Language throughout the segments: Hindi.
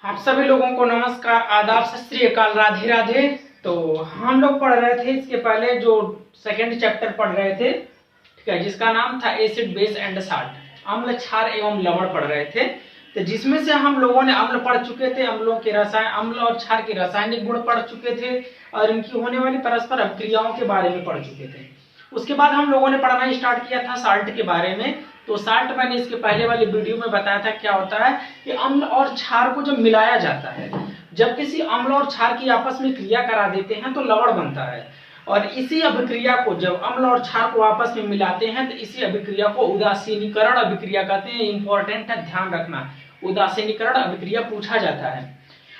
आप सभी लोगों को नमस्कार, आदाब, सत श्री अकाल, राधे राधे। तो हम लोग पढ़ रहे थे इसके पहले जो सेकंड चैप्टर पढ़ रहे थे, ठीक है, जिसका नाम था एसिड बेस एंड साल्ट, अम्ल क्षार एवं लवण पढ़ रहे थे। तो जिसमें से हम लोगों ने अम्ल पढ़ चुके थे, अम्लों के रसायन, अम्ल और क्षार के रासायनिक गुण पढ़ चुके थे और इनकी होने वाली परस्पर अभिक्रियाओं के बारे में पढ़ चुके थे। उसके बाद हम लोगों ने पढ़ना स्टार्ट किया था साल्ट के बारे में। तो साल्ट मैंने इसके पहले वाले वीडियो में बताया था क्या होता है कि अम्ल और क्षार को जब मिलाया जाता है, जब किसी अम्ल और क्षार की आपस में क्रिया करा देते हैं तो लवण बनता है। और इसी अभिक्रिया को जब अम्ल और क्षार को आपस में मिलाते हैं तो इसी अभिक्रिया को उदासीनीकरण अभिक्रिया कहते हैं। इंपॉर्टेंट है, ध्यान रखना, उदासीनीकरण अभिक्रिया पूछा जाता है।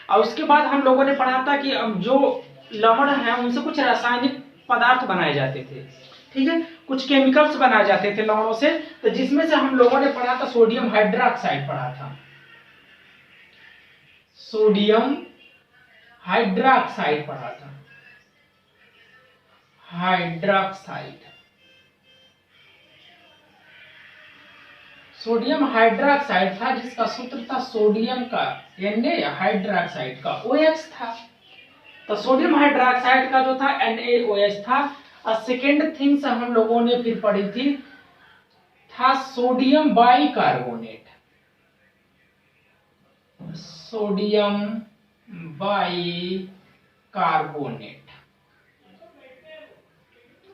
और उसके बाद हम लोगों ने पढ़ा था कि जो लवण है उनसे कुछ रासायनिक पदार्थ बनाए जाते थे, ठीक है, कुछ केमिकल्स बनाए जाते थे लवणों से। तो जिसमें से हम लोगों ने पढ़ा था सोडियम हाइड्रोक्साइड पढ़ा था, सोडियम हाइड्रोक्साइड पढ़ा था, हाइड्रोक्साइड, सोडियम हाइड्रोक्साइड था जिसका सूत्र था सोडियम का Na, हाइड्रोक्साइड का OH था। तो सोडियम हाइड्रोक्साइड का जो था NaOH था। और सेकेंड थिंग्स हम लोगों ने फिर पढ़ी थी था sodium bicarbonate, sodium bicarbonate,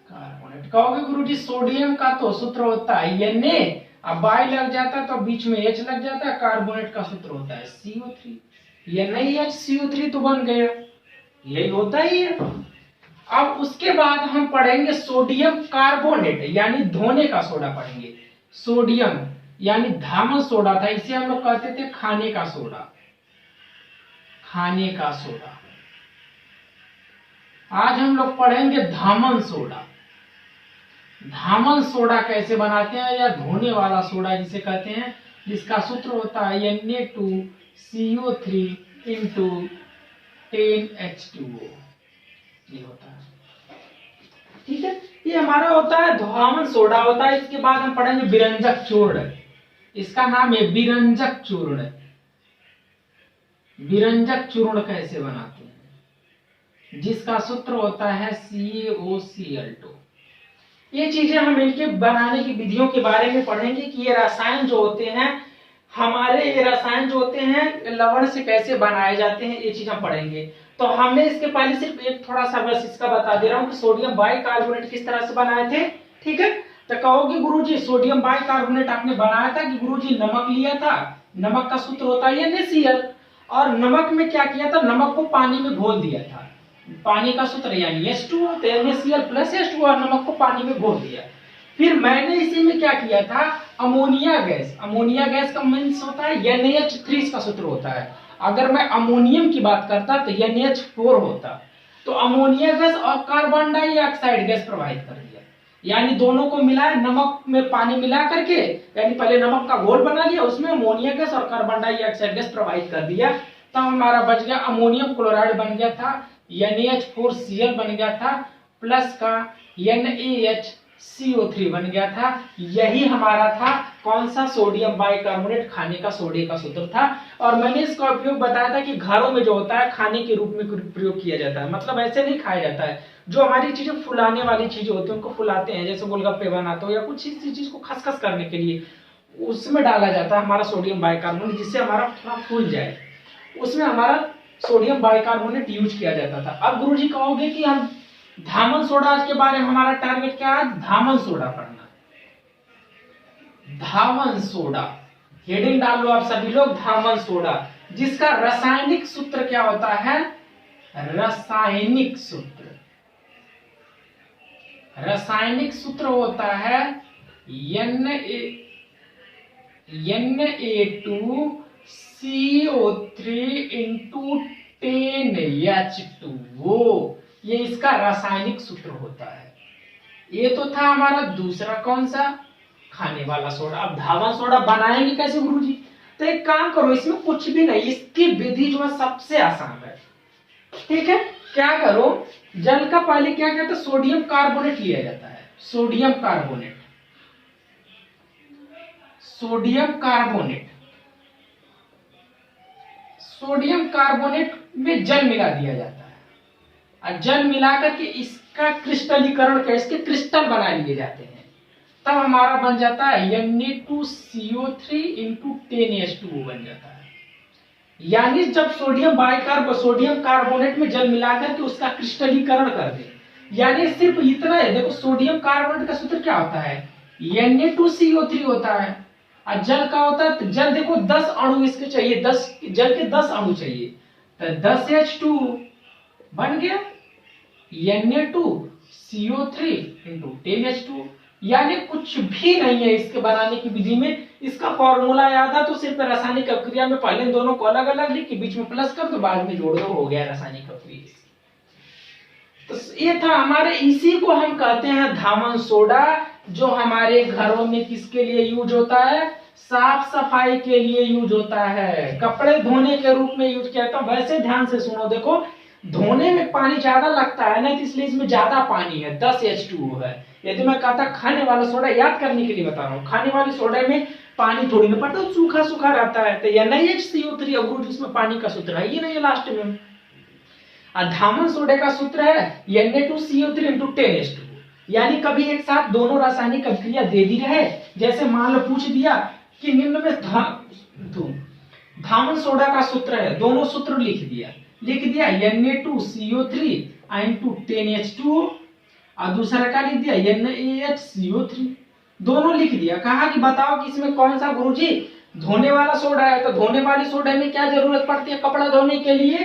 carbonate. कहोगे गुरुजी सोडियम का तो सूत्र होता है Na, अब बाई लग जाता है तो बीच में H लग जाता है, कार्बोनेट का सूत्र होता है CO3, NaHCO3 तो बन गया, यही होता ही है। अब उसके बाद हम पढ़ेंगे सोडियम कार्बोनेट यानी धोने का सोडा पढ़ेंगे। सोडियम यानी धामन सोडा था, इसे हम लोग कहते थे खाने का सोडा, खाने का सोडा। आज हम लोग पढ़ेंगे धामन सोडा। धामन सोडा कैसे बनाते हैं या धोने वाला सोडा जिसे कहते हैं, जिसका सूत्र होता है Na2CO3 इंटू 10H2O, ये होता है, ठीक है। ये हमारा होता है धामन सोडा होता है। इसके बाद हम पढ़ेंगे विरंजक चूर्ण, इसका नाम है विरंजक चूर्ण। विरंजक चूर्ण कैसे बनाते हैं, जिसका सूत्र होता है CaOCl2। ये चीजें हम इनके बनाने की विधियों के बारे में पढ़ेंगे कि ये रसायन जो होते हैं हमारे, ये रसायन जो होते हैं लवण से कैसे बनाए जाते हैं, ये चीज हम पढ़ेंगे। तो हमने इसके पहले सिर्फ एक थोड़ा सा बस इसका बता दे रहा हूँ कि सोडियम बाइकार्बोनेट किस तरह से बनाए थे, ठीक है। तो कहोगे गुरुजी सोडियम बाइकार्बोनेट आपने बनाया था कि गुरुजी नमक लिया था, नमक का सूत्र होता है NaCl, और नमक में क्या किया था, नमक को पानी में घोल दिया था, पानी का सूत्र यानी H2O, तो NaCl प्लस H2O, और नमक को पानी में घोल दिया। फिर मैंने इसी में क्या किया था, अमोनिया गैस, अमोनिया गैस का मीन्स होता है NaH3, इसका सूत्र होता है। अगर मैं अमोनियम की बात करता तो NaH4 होता। तो अमोनिया गैस और कार्बन डाइऑक्साइड गैस प्रवाहित कर दिया, यानी दोनों को मिलाया, नमक में पानी मिला करके, यानी पहले नमक का घोल बना लिया, उसमें अमोनिया गैस और कार्बन डाइऑक्साइड गैस प्रवाहित कर दिया, तब हमारा बच गया अमोनियम क्लोराइड बन गया था, NaH4Cl बन गया था, प्लस का NaHCO3 बन गया था। यही हमारा था कौन सा, सोडियम बाइकार्बोनेट, खाने का सोडे का सूत्र था। और मैंने इसका उपयोग बताया था कि घरों में जो होता है खाने के रूप में प्रयोग किया जाता है, मतलब ऐसे नहीं खाया जाता है। जो हमारी चीजें फुलाने वाली चीजें होती है उनको फुलाते हैं, जैसे गोलगप्पे बनाते हो या कुछ इसी चीज को खसखस करने के लिए उसमें डाला जाता है हमारा सोडियम बाइकार्बोनेट, जिससे हमारा थोड़ा फूल जाए, उसमें हमारा सोडियम बाइकार्बोनेट यूज किया जाता था। अब गुरुजी कहोगे कि हम धामन सोडा के बारे में, हमारा टारगेट क्या है, धामन सोडा पढ़ना। धामन सोडा हेडिंग डाल लो आप सभी लोग, धामन सोडा, जिसका रासायनिक सूत्र क्या होता है, रासायनिक सूत्र, रासायनिक सूत्र होता है Na2CO3 इंटू 10H2O, ये इसका रासायनिक सूत्र होता है। ये तो था हमारा दूसरा कौन सा, खाने वाला सोडा। अब धामन सोडा बनाएंगे कैसे गुरुजी, तो एक काम करो, इसमें कुछ भी नहीं, इसकी विधि जो है सबसे आसान है, ठीक है। क्या करो, जल का पहले क्या कहते हैं, सोडियम कार्बोनेट लिया जाता है, sodium carbonate, sodium carbonate, sodium carbonate में जल मिला दिया जाता है और जल मिलाकर के इसका क्रिस्टलीकरण कर इसके क्रिस्टल बना लिए जाते हैं, तब हमारा बन जाता है Na2CO3 इंटू 10H2O बन जाता है। यानी जब सोडियम कार्बोनेट में जल मिलाकर के उसका क्रिस्टलीकरण कर दे, यानी सिर्फ इतना है। देखो सोडियम कार्बोनेट का सूत्र क्या होता है, Na2CO3 होता है और जल का होता है, तो जल देखो 10 अणु इसके चाहिए, 10 जल के 10 अणु चाहिए, तो 10H2 बन गया Na2CO3 इंटू 10H2। यानी कुछ भी नहीं है इसके बनाने की विधि में। इसका फॉर्मूला याद है तो सिर्फ रासायनिक अभिक्रिया में पहले इन दोनों को अलग अलग लिख के बीच में प्लस कर दो, बाद में जोड़ दो, हो गया रासायनिक अभिक्रिया। तो ये था हमारे, इसी को हम कहते हैं धामन सोडा, जो हमारे घरों में किसके लिए यूज होता है, साफ सफाई के लिए यूज होता है, कपड़े धोने के रूप में यूज किया जाता है। वैसे ध्यान से सुनो, देखो धोने में पानी ज्यादा लगता है ना, तो इसलिए इसमें ज्यादा पानी है, 10H2O है। यदि मैं कहता खाने वाला सोडा, याद करने के लिए बता रहा हूँ, खाने वाले सोडा में पानी थोड़ी ना पड़ता, सूखा सूखा रहता है, तो NaHCO3 अवरुद्ध, इसमें पानी का सूत्र है ये नहीं है लास्ट में। धामन सोडे का सूत्र है Na2CO3 इंटू 10H2। यानी कभी एक साथ दोनों रासायनिक अभिक्रिया दे दी रहे, जैसे मान लो पूछ दिया कि निम्न में धामन सोडा का सूत्र है, दोनों सूत्र लिख दिया Na2CO3 इंटू 10H2O और दूसरा क्या लिख दिया NaHCO3, दोनों लिख दिया। कहा कि बताओ कि इसमें कौन सा गुरुजी धोने वाला सोडा है, तो धोने वाली सोडा में क्या जरूरत पड़ती है, कपड़ा धोने के लिए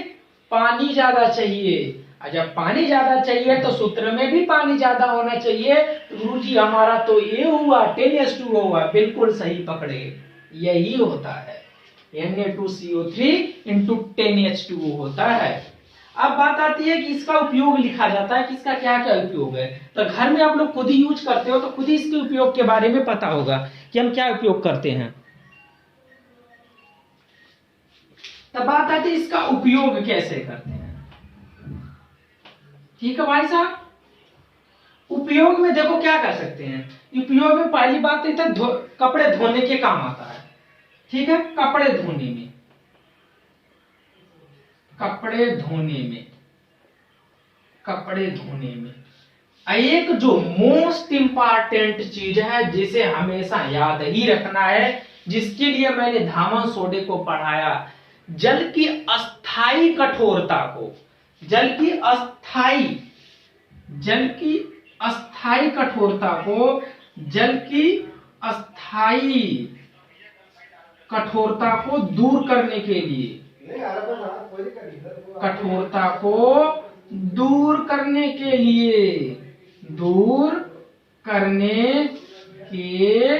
पानी ज्यादा चाहिए, और जब पानी ज्यादा चाहिए तो सूत्र में भी पानी ज्यादा होना चाहिए। तो गुरुजी हमारा तो ये हुआ 10H2O हुआ, बिल्कुल सही पकड़े, यही होता है Na2CO3 इंटू 10H2O होता है। अब बात आती है कि इसका उपयोग लिखा जाता है कि इसका क्या क्या उपयोग है, तो घर में आप लोग खुद ही यूज करते हो तो खुद ही इसके उपयोग के बारे में पता होगा कि हम क्या उपयोग करते हैं। तब बात आती है इसका उपयोग कैसे करते हैं। ठीक है भाई साहब, उपयोग में देखो क्या कर सकते हैं। उपयोग में पहली बात तो कपड़े धोने के काम आता है। ठीक है, कपड़े धोने में, कपड़े धोने में, कपड़े धोने में एक जो मोस्ट इंपॉर्टेंट चीज है जिसे हमेशा याद ही रखना है, जिसके लिए मैंने धामन सोडे को पढ़ाया, जल की अस्थाई कठोरता को, जल की अस्थाई कठोरता को, जल की अस्थाई कठोरता को दूर करने के लिए, कठोरता को दूर करने के लिए, दूर करने के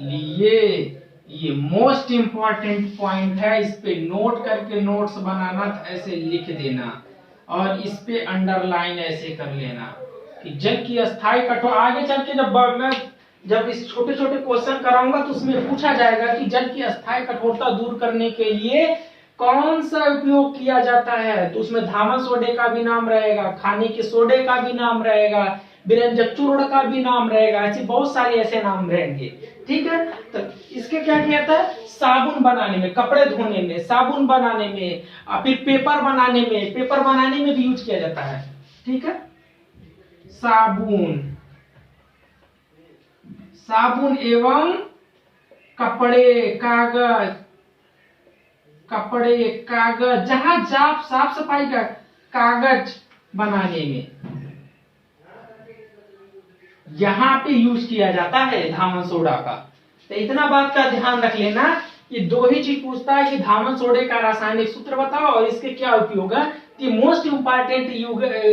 लिए, ये मोस्ट इंपॉर्टेंट पॉइंट है। इस पे नोट करके नोट्स बनाना, ऐसे लिख देना और इस पे अंडरलाइन ऐसे कर लेना कि जल की अस्थाई कठोर। आगे चल के जब इस छोटे छोटे क्वेश्चन कराऊंगा तो उसमें पूछा जाएगा कि जल की अस्थाई कठोरता दूर करने के लिए कौन सा उपयोग किया जाता है, तो उसमें धामन सोडे का भी नाम रहेगा, खाने के सोडे का भी नाम रहेगा, विरंजक चूर्ण का भी नाम रहेगा, ऐसे बहुत सारे ऐसे नाम रहेंगे। ठीक है, तो इसके क्या किया जाता है, साबुन बनाने में, कपड़े धोने में, साबुन बनाने में, और फिर पेपर बनाने में भी यूज किया जाता है। ठीक है, साबुन एवं कपड़े, कागज, जहां साफ सफाई का कागज बनाने में यहां पे यूज किया जाता है धामन सोडा का। तो इतना बात का ध्यान रख लेना, ये दो ही चीज पूछता है कि धामन सोडे का रासायनिक सूत्र बताओ और इसके क्या उपयोग है। कि मोस्ट इंपॉर्टेंट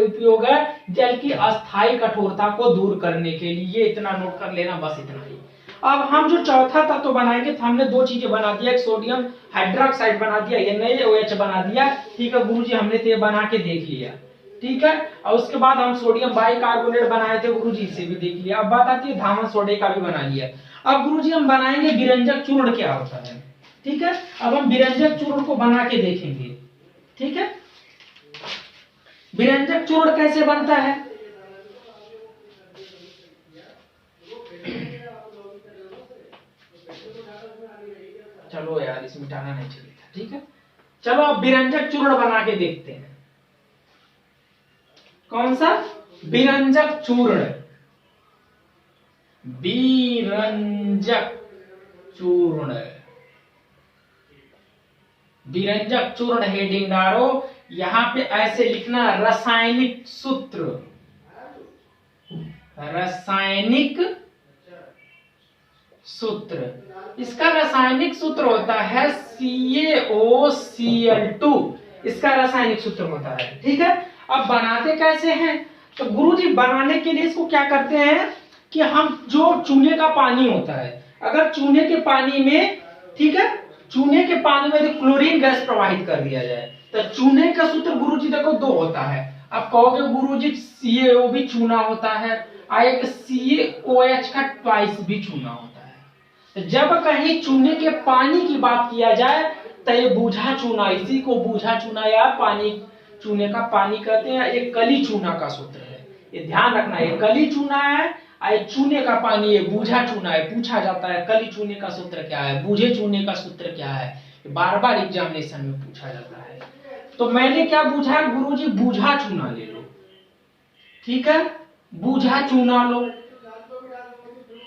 उपयोग है जल की अस्थाई कठोरता को दूर करने के लिए, इतना नोट कर लेना, बस इतना ही। अब हम जो चौथा तत्व बनाएंगे, तो हमने दो चीजें बना दिया, एक सोडियम हाइड्रोक्साइड बना दिया, NaOH बना दिया। ठीक है गुरुजी, हमने तो ये बना के देख लिया। ठीक है, और उसके बाद हम सोडियम बाइकार्बोनेट बनाए थे गुरुजी, से भी देख लिया। अब बात आती है धामन सोडे का भी बना लिया। अब गुरुजी हम बनाएंगे विरंजक चूर्ण क्या होता है। ठीक है, अब हम विरंजक चूर्ण को बना के देखेंगे। ठीक है, विरंजक चूर्ण कैसे बनता है। चलो यार, इसमें मिटाना नहीं चाहिए था। ठीक है, चलो अब विरंजक चूर्ण बना के देखते हैं। कौन सा? विरंजक चूर्ण। विरंजक चूर्ण, विरंजक चूर्ण हेडिंग डालो। यहां पे ऐसे लिखना, रासायनिक सूत्र, रासायनिक सूत्र। इसका रासायनिक सूत्र होता है CaOCl2, इसका रासायनिक सूत्र होता है। ठीक है, अब बनाते कैसे हैं? तो गुरुजी बनाने के लिए इसको क्या करते हैं कि हम जो चूने का पानी होता है, अगर चूने के पानी में, ठीक है, चूने के पानी में यदि क्लोरीन गैस प्रवाहित कर दिया जाए तो चूने का सूत्र गुरुजी देखो 2 होता है। आप कहोगे गुरुजी CaO भी चूना होता है और एक CaOH का ट्वाइस भी चूना होता है। तो जब कहीं चूने के पानी की बात किया जाए तो ये बूझा चूना, इसी को बूझा चूना या पानी, चूने का पानी कहते हैं। ये कली चूना का सूत्र है, ये ध्यान रखना। ये कली चूना है, चूने का पानी ये बूझा चूना है। पूछा जाता है कली चूने का सूत्र क्या है, बूझे चूने का सूत्र क्या है, बार बार एग्जामिनेशन में पूछा जाता है। तो मैंने क्या पूछा गुरुजी? बूझा चूना ले लो। ठीक है, बूझा चूना लो।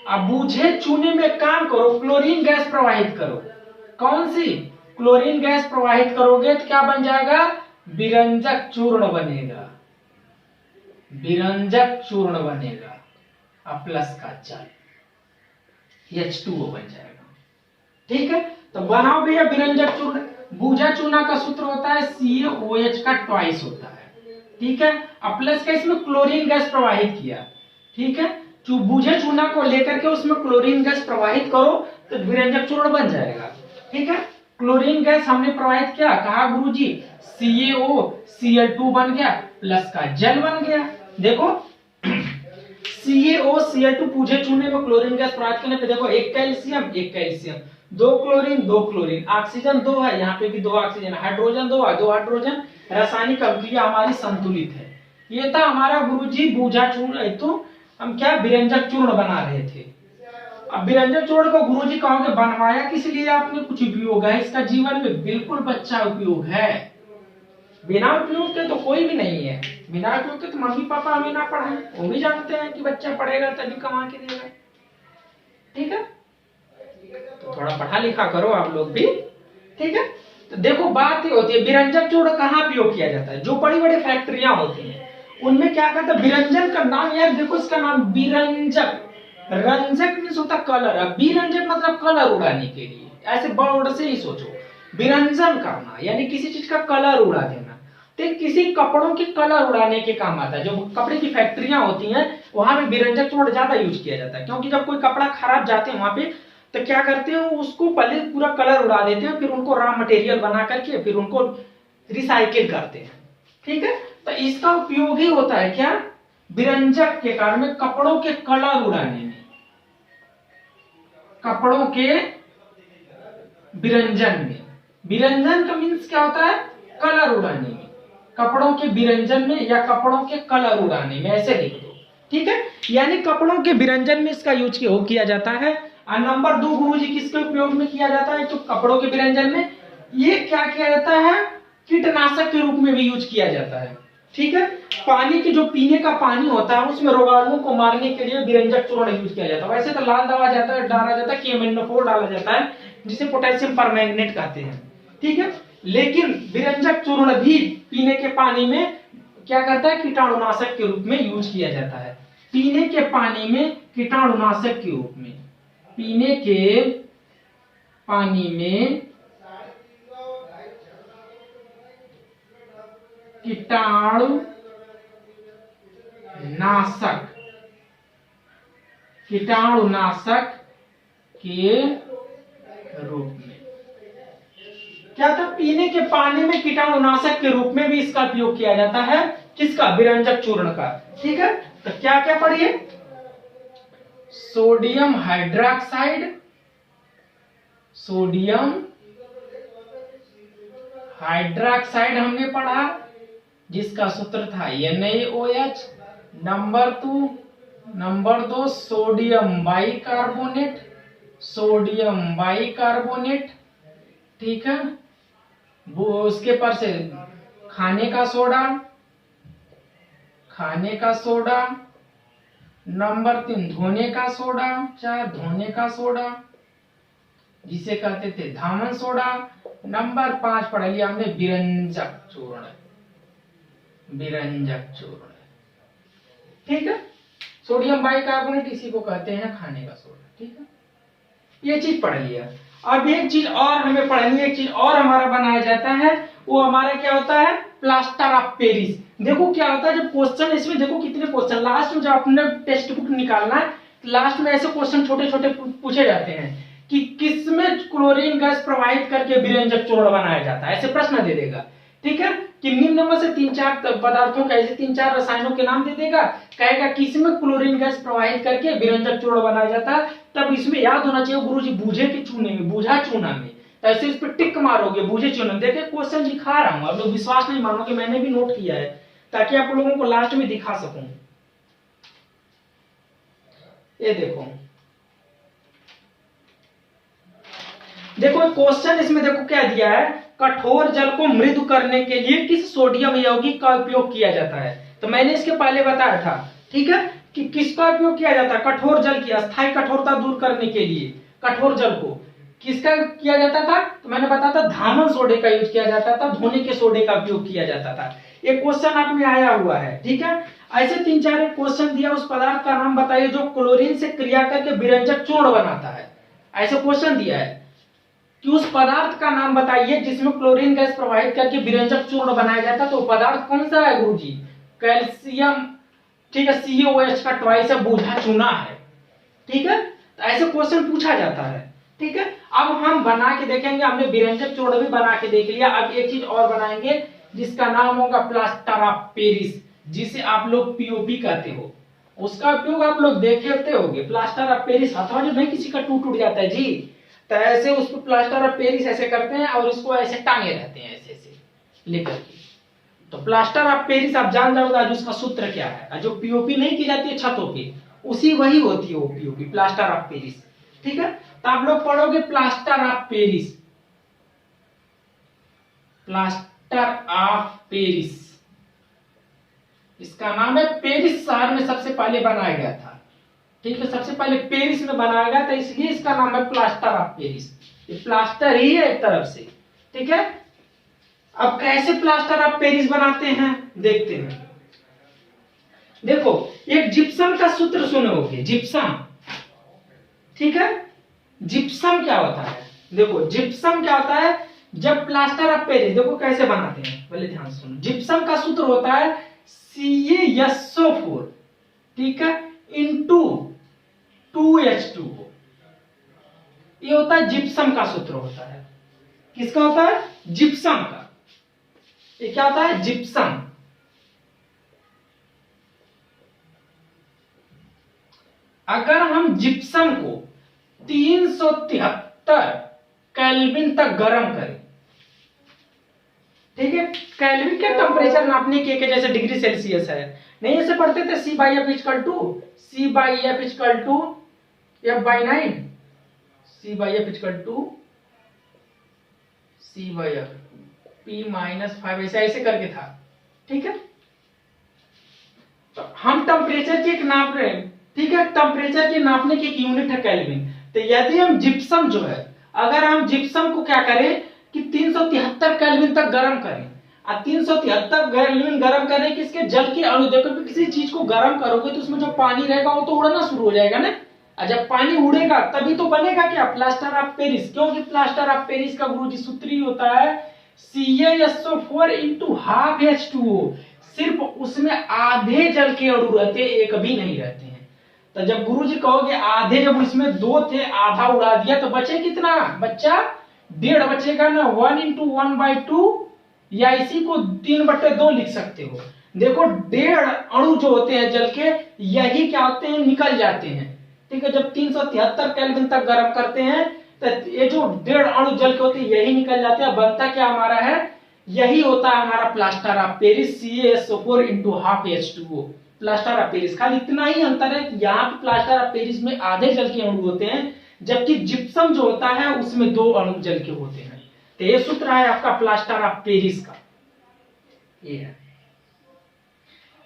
अब बूझे चूने में काम करो, क्लोरीन गैस प्रवाहित करो। कौन सी? क्लोरीन गैस प्रवाहित करोगे तो क्या बन जाएगा? विरंजक चूर्ण बनेगा, विरंजक चूर्ण बनेगा। अब प्लस का जल H2O बन जाएगा। ठीक है, तो बनाओ भैया विरंजक चूर्ण। बूझा चूना का सूत्र होता है CaOH का ट्वाइस होता है। ठीक है, अब प्लस का इसमें क्लोरीन गैस प्रवाहित किया। ठीक है, जो बूझे चूना को लेकर के उसमें क्लोरीन गैस प्रवाहित करो तो विरंजक चूर्ण बन जाएगा। ठीक है, क्लोरीन गैस हमने प्रवाहित किया, कहा गुरुजी CaOCl2 बन गया, प्लस का जल बन गया। देखो CaOCl2 बूझे चूने में क्लोरीन गैस प्रवाहित करने पे देखो, एक कैल्शियम, 2 क्लोरीन, 2 क्लोरीन, ऑक्सीजन 2 है, यहाँ पे भी 2 ऑक्सीजन, हाइड्रोजन 2 है, 2 हाइड्रोजन। रासायनिक अभिक्रिया हमारी संतुलित है। ये था हमारा गुरुजी बूझा चूर्ण। तो हम क्या विरंजक चूर्ण बना रहे थे। अब विरंजक चूर्ण को गुरुजी कहोगे बनवाया किस लिए आपने? कुछ उपयोग है इसका जीवन में? बिल्कुल बच्चा उपयोग है। बिना उपयोग के तो कोई भी नहीं है। बिना उपयोग के तो मम्मी पापा हमें ना पढ़ाएं, वो भी जानते हैं कि बच्चा पढ़ेगा तभी कमा के देगा। ठीक है, तो थोड़ा पढ़ा लिखा करो आप लोग भी। ठीक है, तो देखो बात ये होती है विरंजक चूर्ण कहाँ उपयोग किया जाता है? जो बड़ी बड़ी फैक्ट्रियां होती हैं उनमें क्या करता है, विरंजन का नाम, यार देखो इसका नाम विरंजक। रंजक मीन्स होता कलर, अब विरंजक मतलब कलर उड़ाने के लिए। ऐसे वर्ड से ही सोचो, विरंजन करना यानी किसी चीज का कलर उड़ा देना। तो किसी कपड़ों के कलर उड़ाने के काम आता है। जो कपड़े की फैक्ट्रियां होती हैं वहां पे विरंजक चूर्ण ज्यादा यूज किया जाता है, क्योंकि जब कोई कपड़ा खराब जाते हैं वहां पे तो क्या करते हैं, उसको पहले पूरा कलर उड़ा देते हैं, फिर उनको रॉ मटेरियल बना करके फिर उनको रिसाइकिल करते हैं। ठीक है, तो इसका उपयोग ही होता है क्या? विरंजक के कारण में कपड़ों के कलर उड़ाने में, कपड़ों के विरंजन में। विरंजन का मीन्स क्या होता है? कलर उड़ाने में, कपड़ों के विरंजन में या कपड़ों के कलर उड़ाने में, ऐसे लिख दो। ठीक है, यानी कपड़ों के विरंजन में इसका यूज किया जाता है। और नंबर 2 गुरुजी किसके उपयोग में किया जाता है? तो कपड़ों के विरंजन में ये क्या किया जाता है? कीटनाशक के रूप में भी यूज किया जाता है। ठीक है, पानी की जो पीने का पानी होता है उसमें रोगाणुओं को मारने के लिए विरंजक चूर्ण यूज किया जाता है। वैसे तो लाल दवा जाता है, डाला जाता है KMnO4 डाला जाता है, जिसे पोटेशियम परमैंगनेट कहते हैं। ठीक है, लेकिन विरंजक चूर्ण भी पीने के पानी में क्या करता है? कीटाणुनाशक के रूप में यूज किया जाता है। पीने के पानी में कीटाणुनाशक के रूप में, पीने के पानी में कीटाणुनाशक, कीटाणुनाशक के रूप में। क्या था? पीने के पानी में कीटाणुनाशक के रूप में भी इसका उपयोग किया जाता है। किसका? विरंजक चूर्ण का। ठीक है, तो क्या क्या पढ़िए? सोडियम हाइड्रोक्साइड, सोडियम हाइड्रोक्साइड हमने पढ़ा, जिसका सूत्र था NaOH। Number 2 sodium bicarbonate, sodium bicarbonate. ठीक है, वो उसके पर से खाने का सोडा, खाने का सोडा, नंबर 3 धोने का सोडा, 4 धोने का सोडा जिसे कहते थे धामन सोडा, नंबर 5 पढ़ लिया हमने विरंजक चूर्ण, विरंजक चूर्ण, ठीक है। सोडियम बाइकार्बोनेट इसी को कहते हैं खाने का सोडा, ठीक है, ये चीज पढ़ लिया। अब एक चीज और हमें पढ़नी है, एक चीज और हमारा बनाया जाता है, वो हमारा क्या होता है, प्लास्टर ऑफ पेरिस। देखो क्या होता है जब क्वेश्चन, इसमें देखो कितने क्वेश्चन लास्ट में, जब अपने टेक्स्ट बुक निकालना है लास्ट में ऐसे क्वेश्चन छोटे छोटे पूछे जाते हैं कि किसमें क्लोरीन गैस प्रवाहित करके विरंजक चूर्ण बनाया जाता है, ऐसे प्रश्न दे देगा, ठीक है, कि निम्न में से 3-4 पदार्थों का, ऐसे 3-4 रसायनों के नाम दे देगा, कहेगा किसमें क्लोरीन गैस प्रवाहित करके विरंजक चूर्ण बनाया जाता है। तब इसमें याद होना चाहिए गुरुजी बूझे के चूने में, बूझा चूना में, तो ऐसे इस पे टिक मारोगे, बूझे चूना। देखिए क्वेश्चन दिखा रहा हूं, आप लोग विश्वास नहीं मानोगे, मैंने भी नोट किया है ताकि आप लोगों को लास्ट में दिखा सकूं। ये देखो, देखो क्वेश्चन इसमें देखो क्या दिया है, कठोर जल को मृदु करने के लिए किस सोडियम यौगिक का उपयोग किया जाता है। तो मैंने इसके पहले बताया था, ठीक है, कि किसका उपयोग किया जाता है, कठोर जल की अस्थायी कठोरता दूर करने के लिए कठोर जल को किसका किया जाता था, तो मैंने बताया था धामन सोडे का यूज किया जाता था, धोने के सोडे का उपयोग किया जाता था। एक क्वेश्चन आप में आया हुआ है, ठीक है, ऐसे 3-4 क्वेश्चन दिया, उस पदार्थ का नाम बताइए जो क्लोरीन से क्रिया करके विरंजक चूर्ण बनाता है, ऐसे क्वेश्चन दिया है कि उस पदार्थ का नाम बताइए जिसमें क्लोरीन गैस प्रवाहित करके विरंजक चूर्ण बनाया जाता है। तो पदार्थ कौन सा है गुरुजी, कैल्शियम, ठीक है, COH का ट्वाइस है, बूझा चूना है, ठीक है, तो ऐसे क्वेश्चन पूछा जाता है, ठीक है। अब हम बना के देखेंगे, हमने विरंजक चूर्ण भी बना के देख लिया, अब एक चीज और बनाएंगे जिसका नाम होगा प्लास्टर ऑफ पेरिस, जिसे आप लोग POP कहते हो, उसका उपयोग आप लोग देखे होंगे। प्लास्टर ऑफ पेरिस हथौड़ा जो नहीं किसी का टूट जाता है जी, तो ऐसे उसको प्लास्टर ऑफ पेरिस ऐसे करते हैं और उसको ऐसे टांगे रहते हैं, ऐसे ऐसे लेकर के। तो प्लास्टर ऑफ पेरिस आप जान जाओगे आज उसका सूत्र क्या है, जो POP नहीं की जाती है छतों पे, उसी वही होती है वो POP, प्लास्टर ऑफ पेरिस, ठीक है। तो आप लोग पढ़ोगे plaster of Paris, plaster of Paris, इसका नाम है, पेरिस शहर में सबसे पहले बनाया गया था, ठीक है, सबसे पहले पेरिस में बनाया गया था, इसलिए इसका नाम है प्लास्टर ऑफ पेरिस। ये प्लास्टर ही है एक तरफ से, ठीक है। अब कैसे प्लास्टर ऑफ पेरिस बनाते हैं देखते हैं। देखो एक जिप्सम का सूत्र सुने होगे, जिप्सम, ठीक है, जिप्सम क्या होता है, देखो जिप्सम क्या होता है, जब प्लास्टर ऑफ पेरिस, देखो कैसे बनाते हैं, पहले ध्यान से सुनो। जिप्सम का सूत्र होता है CaSO4, ठीक है, इंटू 2H2O, ये होता है जिप्सम का सूत्र होता है। किसका होता है, जिप्सम का, ये क्या होता है, जिप्सम। अगर हम जिप्सम को 373 केल्विन तक गर्म करें, ठीक है, केल्विन के टेम्परेचर नापने के जैसे डिग्री सेल्सियस है, नहीं ऐसे पढ़ते थे C/F = C/F = F/9, C/F = C/F P-5, ऐसे करके था, ठीक है। तो हम टेम्परेचर की एक नाप रहे हैं, ठीक है, टेम्परेचर के नापने की एक यूनिट है केल्विन। तो यदि हम जिप्सम जो है, अगर हम जिप्सम को क्या करें कि 373 केल्विन तक गर्म करें, और 373 केल्विन गर्म करें, किसके, जल के अणु, देखो किसी चीज को गर्म करोगे तो उसमें जो पानी रहेगा वो तो उड़ना शुरू हो जाएगा ना, और जब पानी उड़ेगा तभी तो बनेगा क्या, प्लास्टर ऑफ पेरिस। क्योंकि प्लास्टर ऑफ पेरिस का गुरुजी सूत्र ही होता है CaSO4 × 12H2O, सिर्फ उसमें आधे जल के अणु रहते, एक भी नहीं रहते हैं। तो जब गुरुजी कहोगे आधे, जब उसमें 2 थे, आधा उड़ा दिया तो बचे कितना, बच्चा 1.5 बचेगा ना, 1 × 1/2, या इसी को 3/2 लिख सकते हो। देखो 1.5 अणु जो होते हैं जल के, यही क्या होते हैं, निकल जाते हैं, ठीक है। जब 373 केल्विन तक गर्म करते हैं तो ये जो 1.5 अणु जल के होते हैं यही निकल जाते हैं, बनता क्या हमारा है, यही होता है हमारा plaster of Paris, CaSO4 × 12H2O, plaster of Paris. खाली इतना ही अंतर है कि यहाँ पे प्लास्टर ऑफ पेरिस में आधे जल के अणु होते हैं, जबकि जिप्सम जो होता है उसमें 2 अणु जल के होते हैं। तो ये सूत्र है आपका प्लास्टर ऑफ पेरिस का, ये है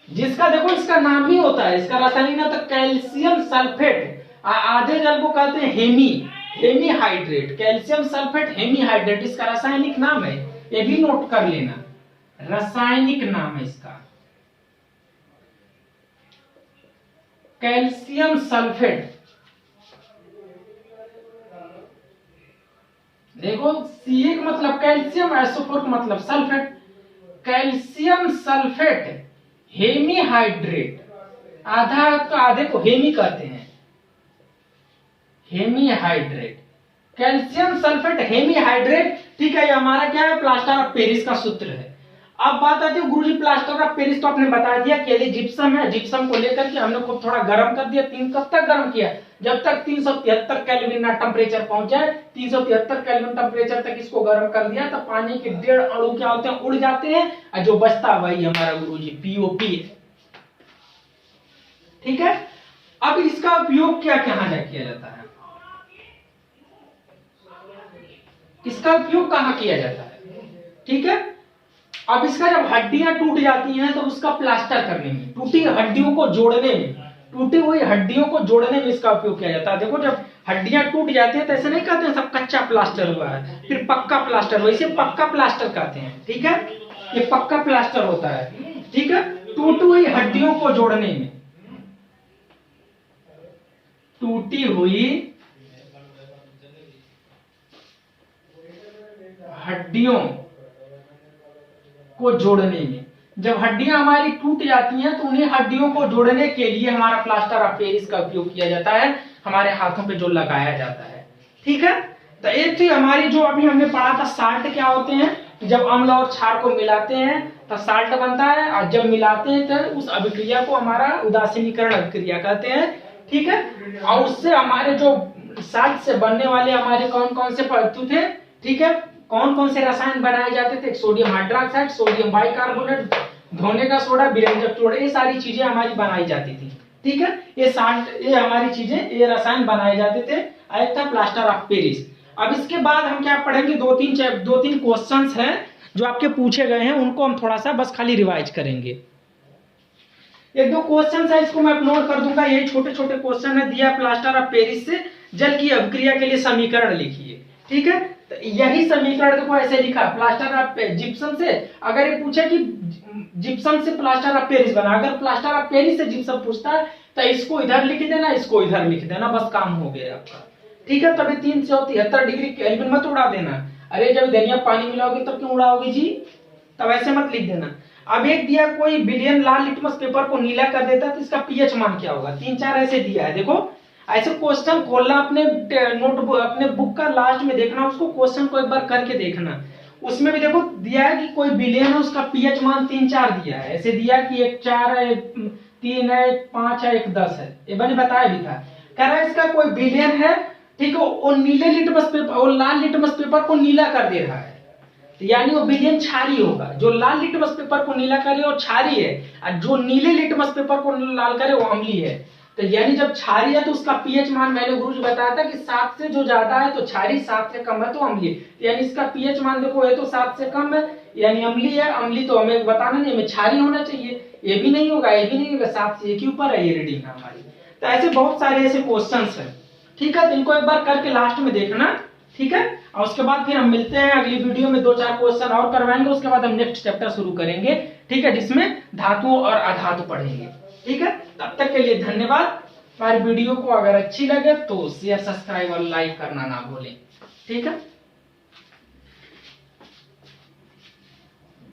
जिसका देखो इसका नाम ही होता है, इसका रासायनिक नाम तो कैल्शियम सल्फेट, आधे जल को कहते हैं हेमीहाइड्रेट, कैल्शियम सल्फेट हेमीहाइड्रेट इसका रासायनिक नाम है, ये भी नोट कर लेना, रासायनिक नाम है इसका कैल्शियम सल्फेट। देखो सी का मतलब कैल्शियम, एसोफोर का मतलब सल्फेट, कैल्शियम सल्फेट हेमीहाइड्रेट, आधे को हेमी कहते हैं, हेमीहाइड्रेट, कैल्शियम सल्फेट हेमीहाइड्रेट। ठीक है, ये हमारा क्या है, प्लास्टर ऑफ पेरिस का सूत्र है। अब बात आती है गुरुजी प्लास्टर ऑफ पेरिस तो आपने बता दिया कि यदि जिप्सम है, जिप्सम को लेकर के हमने खूब थोड़ा गर्म कर दिया, कब तक गर्म किया, जब तक 373 केल्विन टेम्परेचर पहुंच जाए, 373 केल्विन टेम्परेचर तक इसको गर्म कर दिया तो पानी के 1.5 अणु क्या होते हैं, उड़ जाते हैं, और जो बचता वही हमारा गुरुजी पीओपी है। ठीक है, अब इसका उपयोग क्या कहाँ किया जाता है, इसका उपयोग कहाँ किया जाता है। ठीक है, अब इसका जब हड्डियां टूट जाती हैं तो उसका प्लास्टर करने में, टूटी हड्डियों को जोड़ने में, टूटी हुई हड्डियों को जोड़ने में इसका उपयोग किया जाता है। देखो जब हड्डियां टूट जाती हैं तो ऐसे नहीं कहते हैं सब कच्चा प्लास्टर हुआ है फिर पक्का प्लास्टर, वैसे पक्का प्लास्टर कहते हैं। ठीक है, ये पक्का प्लास्टर होता है। ठीक है, टूटी हुई हड्डियों को जोड़ने में, टूटी हुई हड्डियों को जोड़ने में, जब हड्डियां हमारी टूट जाती हैं तो उन्हें हड्डियों को जोड़ने के लिए हमारा प्लास्टर ऑफ पेरिस का उपयोग किया जाता है, हमारे हाथों पे जो लगाया जाता है। ठीक है, तो एक थी हमारी जो अभी हमने पढ़ा था साल्ट क्या होते हैं, जब अम्ल और क्षार को मिलाते हैं तो साल्ट बनता है, और जब मिलाते हैं तो उस अभिक्रिया को हमारा उदासीनीकरण अभिक्रिया कहते हैं। ठीक है, और उससे हमारे जो साल्ट से बनने वाले हमारे कौन कौन से पदार्थ थे, ठीक है, कौन कौन से रसायन बनाए जाते थे, सोडियम हाइड्रोक्साइड, सोडियम बाइकार्बोनेट, धोने का सोडा, विरंजक क्लोराइड, ये सारी चीजें हमारी बनाई जाती थी। ठीक है, ये साल्ट, ये हमारी चीजें, ये रसायन बनाए जाते थे। एक था प्लास्टर ऑफ पेरिस। अब इसके बाद हम क्या पढ़ेंगे, दो तीन क्वेश्चंस हैं जो आपके पूछे गए हैं, उनको हम थोड़ा सा बस खाली रिवाइज करेंगे। एक दो क्वेश्चन है, इसको मैं अपलोड कर दूंगा, यही छोटे छोटे क्वेश्चन है, दिया प्लास्टर ऑफ पेरिस से जल की अभिक्रिया के लिए समीकरण लिखिए। ठीक है, तो यही समीकरण देखो ऐसे लिखा, प्लास्टर ऑफ जिप्सम से, अगर ये पूछे कि जिप्सम से प्लास्टर ऑफ पेरिस बना, अगर प्लास्टर ऑफ पेरिस से जिप्सम पूछता है तो इसको इधर लिख देना, इसको इधर लिख देना, बस काम हो गया आपका। ठीक है, तभी 373 डिग्री केल्विन मत उड़ा देना, अरे जब दरिया पानी मिलाओगे तब क्यों उड़ाओगे जी, तब ऐसे मत लिख देना। अब एक दिया कोई बिलियन लाल लिटमस पेपर को नीला कर देता है तो इसका पीएच मान क्या होगा, 3-4 ऐसे दिया है। देखो ऐसे क्वेश्चन खोलना, अपने नोटबुक, अपने बुक का लास्ट में देखना, उसको क्वेश्चन को एक बार करके देखना, उसमें भी देखो दिया है कि कोई बिलियन है, उसका पीएच मान 3-4 दिया है, ऐसे दिया कि 1 4 है, 3 है, 5 है, 1 10 है, ये मैंने बताया भी था। कह रहा है इसका कोई बिलियन है, ठीक है, वो नीले लिटमस पेपर और लाल लिटमस पेपर को नीला कर दे रहा है, तो यानी वो बिलियन क्षारीय होगा। जो लाल लिटमस पेपर को नीला करे वो क्षारीय है, और जो नीले लिटमस पेपर को लाल करे वो अम्लीय है। तो यानी जब क्षारीय है तो उसका पीएच मान मैंने गुरुजी बताया था कि 7 से जो ज्यादा है तो क्षारीय, 7 से कम है तो अम्लीय, यानी इसका पीएच मान देखो ये तो 7 से कम है यानी अम्लीय है, अम्लीय तो हमें बताना नहीं, हमें क्षारीय होना चाहिए, ये भी नहीं होगा, ये भी नहीं होगा, 7 से 1 के ऊपर है ये रीडिंग हमारी। तो ऐसे बहुत सारे ऐसे क्वेश्चंस हैं। ठीक है, इनको एक बार करके लास्ट में देखना। ठीक है, और उसके बाद फिर हम मिलते हैं अगली वीडियो में, 2-4 क्वेश्चन और करवाएंगे, उसके बाद हम नेक्स्ट चैप्टर शुरू करेंगे। ठीक है, जिसमें धातुओं और अधातु पढ़ेंगे। ठीक है, तब तक के लिए धन्यवाद। हमारी वीडियो को अगर अच्छी लगे तो शेयर, सब्सक्राइब और लाइक करना ना भूलें। ठीक है।